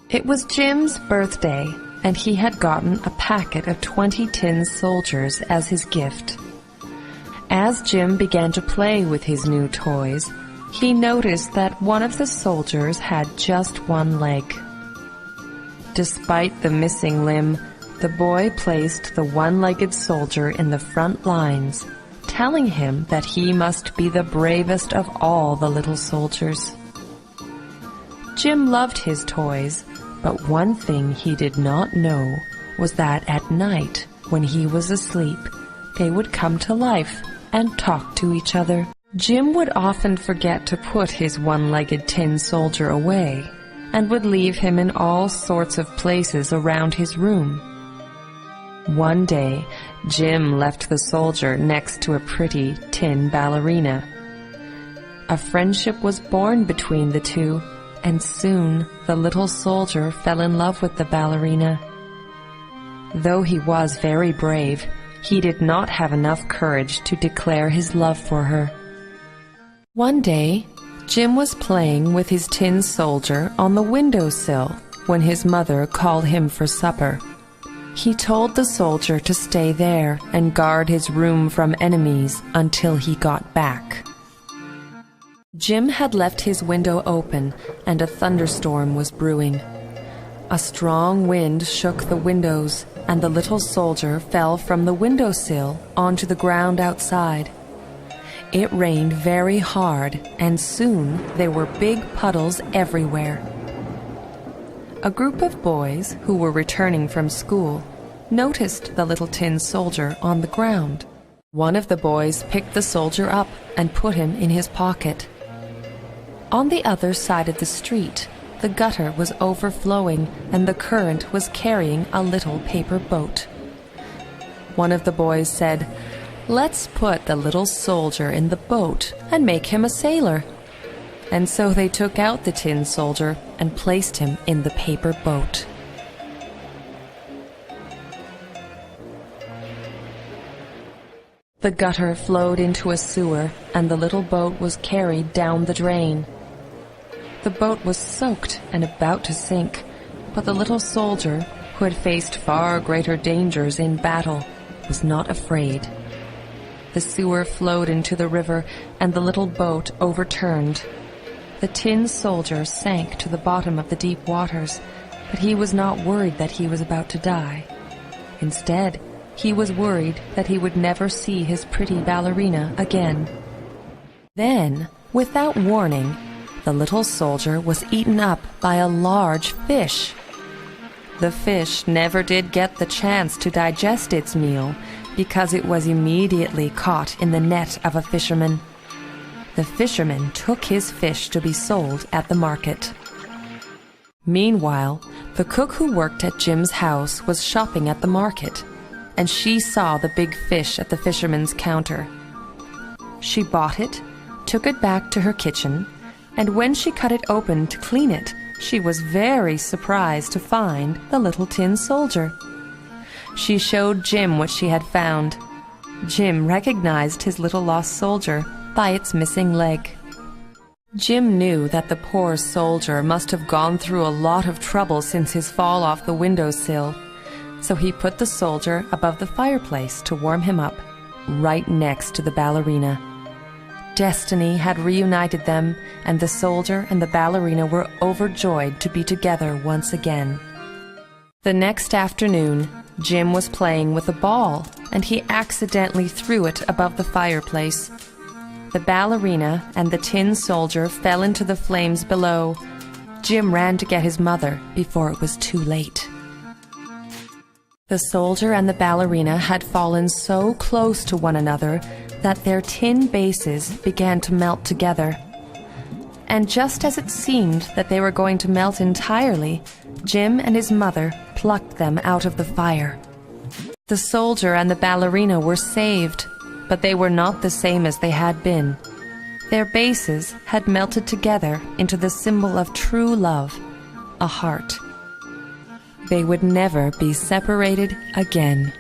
It was Jim's birthday, and he had gotten a packet of 20 tin soldiers as his gift. As Jim began to play with his new toys, he noticed that one of the soldiers had just one leg. Despite the missing limb, the boy placed the one-legged soldier in the front lines, telling him that he must be the bravest of all the little soldiers. Jim loved his toys, but one thing he did not know was that at night, when he was asleep, they would come to life and talk to each other. Jim would often forget to put his one-legged tin soldier away and would leave him in all sorts of places around his room. One day, Jim left the soldier next to a pretty tin ballerina. A friendship was born between the two, and soon the little soldier fell in love with the ballerina. Though he was very brave, he did not have enough courage to declare his love for her. One day, Jim was playing with his tin soldier on the windowsill when his mother called him for supper. He told the soldier to stay there and guard his room from enemies until he got back. Jim had left his window open, and a thunderstorm was brewing. A strong wind shook the windows, and the little soldier fell from the windowsill onto the ground outside. It rained very hard, and soon there were big puddles everywhere. A group of boys who were returning from school noticed the little tin soldier on the ground. One of the boys picked the soldier up and put him in his pocket. On the other side of the street, the gutter was overflowing and the current was carrying a little paper boat. One of the boys said, "Let's put the little soldier in the boat and make him a sailor." And so they took out the tin soldier and placed him in the paper boat. The gutter flowed into a sewer, and the little boat was carried down the drain. The boat was soaked and about to sink, but the little soldier, who had faced far greater dangers in battle, was not afraid. The sewer flowed into the river, and the little boat overturned. The tin soldier sank to the bottom of the deep waters, but he was not worried that he was about to die. Instead, he was worried that he would never see his pretty ballerina again. Then, without warning, the little soldier was eaten up by a large fish. The fish never did get the chance to digest its meal because it was immediately caught in the net of a fisherman. The fisherman took his fish to be sold at the market. Meanwhile, the cook who worked at Jim's house was shopping at the market, and she saw the big fish at the fisherman's counter. She bought it, took it back to her kitchen, and when she cut it open to clean it, she was very surprised to find the little tin soldier. She showed Jim what she had found. Jim recognized his little lost soldier by its missing leg. Jim knew that the poor soldier must have gone through a lot of trouble since his fall off the windowsill, so he put the soldier above the fireplace to warm him up, right next to the ballerina. Destiny had reunited them, and the soldier and the ballerina were overjoyed to be together once again. The next afternoon, Jim was playing with a ball, and he accidentally threw it above the fireplace. The ballerina and the tin soldier fell into the flames below. Jim ran to get his mother before it was too late. The soldier and the ballerina had fallen so close to one another that their tin bases began to melt together. And just as it seemed that they were going to melt entirely, Jim and his mother plucked them out of the fire. The soldier and the ballerina were saved, but they were not the same as they had been. Their bases had melted together into the symbol of true love, a heart. They would never be separated again.